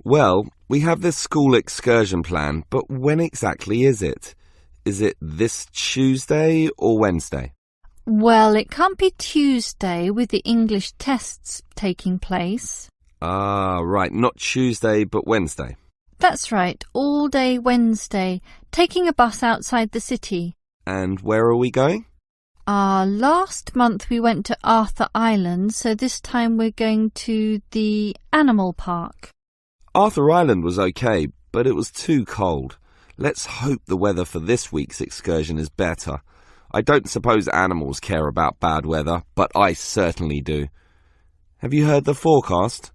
Well, we have this school excursion plan, but when exactly is it? Is it this Tuesday or Wednesday? Well, it can't be Tuesday with the English tests taking place. Ah, right, not Tuesday but Wednesday. That's right, all day Wednesday, taking a bus outside the city. And where are we going? Last month we went to Arthur Island, so this time we're going to the animal park. Arthur Island was okay, but it was too cold. Let's hope the weather for this week's excursion is better. I don't suppose animals care about bad weather, but I certainly do. Have you heard the forecast?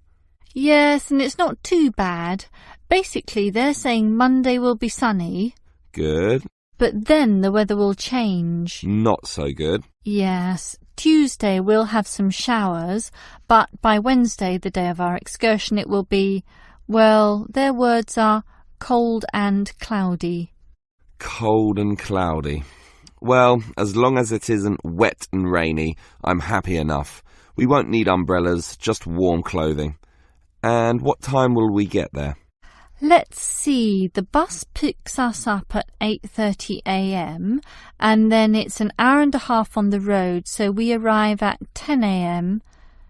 Yes, and it's not too bad. Basically, they're saying Monday will be sunny. Good. But then the weather will change. Not so good. Yes. Tuesday we'll have some showers, but by Wednesday, the day of our excursion, it will be, well, their words are cold and cloudy. Cold and cloudy. Well, as long as it isn't wet and rainy, I'm happy enough. We won't need umbrellas, just warm clothing. And what time will we get there? Let's see, the bus picks us up at 8:30 a.m. and then it's an hour and a half on the road, so we arrive at 10 a.m.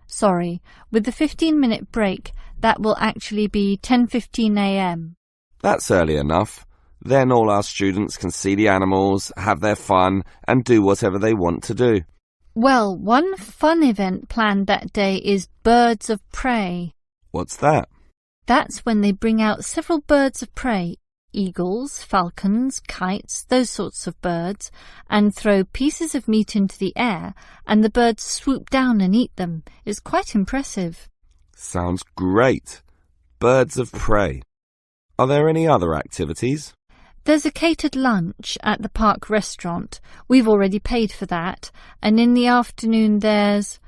Sorry, with the 15-minute break, that will actually be 10:15 a.m. That's early enough. Then all our students can see the animals, have their fun, and do whatever they want to do. Well, one fun event planned that day is Birds of Prey. What's that? That's when they bring out several birds of prey, eagles, falcons, kites, those sorts of birds, and throw pieces of meat into the air, and the birds swoop down and eat them. It's quite impressive. Sounds great. Birds of prey. Are there any other activities? There's a catered lunch at the park restaurant. We've already paid for that. And in the afternoon there's...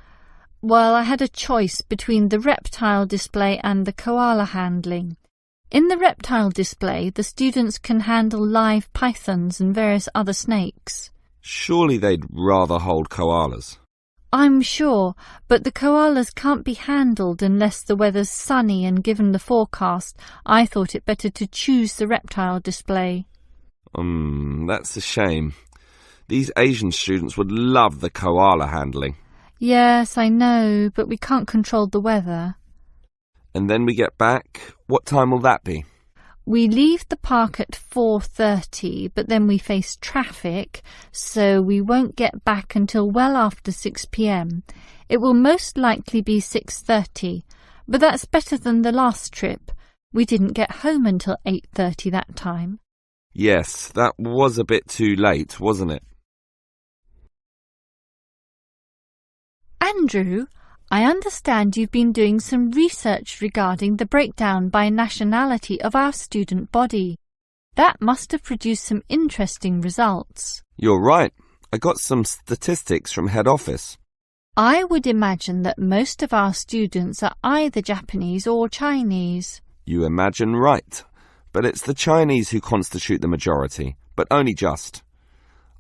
Well, I had a choice between the reptile display and the koala handling. In the reptile display, the students can handle live pythons and various other snakes. Surely they'd rather hold koalas. I'm sure, but the koalas can't be handled unless the weather's sunny, and given the forecast, I thought it better to choose the reptile display. That's a shame. These Asian students would love the koala handling. Yes, I know, but we can't control the weather. And then we get back. What time will that be? We leave the park at 4:30, but then we face traffic, so we won't get back until well after 6 p.m. It will most likely be 6:30, but that's better than the last trip. We didn't get home until 8:30 that time. Yes, that was a bit too late, wasn't it? Andrew, I understand you've been doing some research regarding the breakdown by nationality of our student body. That must have produced some interesting results. You're right. I got some statistics from head office. I would imagine that most of our students are either Japanese or Chinese. You imagine right. But it's the Chinese who constitute the majority, but only just.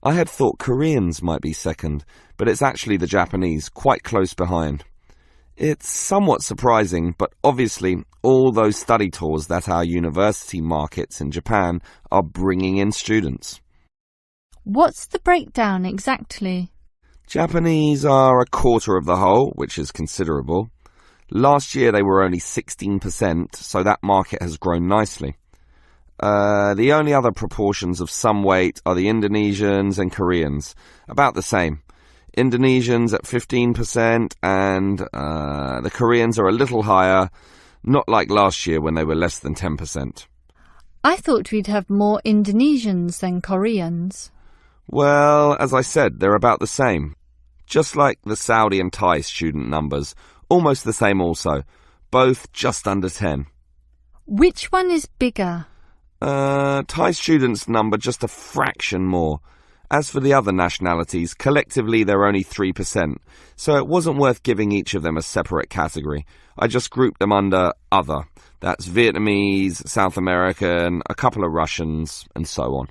I had thought Koreans might be second, but it's actually the Japanese, quite close behind. It's somewhat surprising, but obviously all those study tours that our university markets in Japan are bringing in students. What's the breakdown exactly? Japanese are a quarter of the whole, which is considerable. Last year they were only 16%, so that market has grown nicely. The only other proportions of some weight are the Indonesians and Koreans, about the same. Indonesians at 15% and the Koreans are a little higher, not like last year when they were less than 10%. I thought we'd have more Indonesians than Koreans. Well, as I said, they're about the same. Just like the Saudi and Thai student numbers, almost the same also, both just under 10. Which one is bigger? Thai students number just a fraction more. As for the other nationalities, collectively they're only 3%, so it wasn't worth giving each of them a separate category. I just grouped them under other. That's Vietnamese, South American, a couple of Russians, and so on.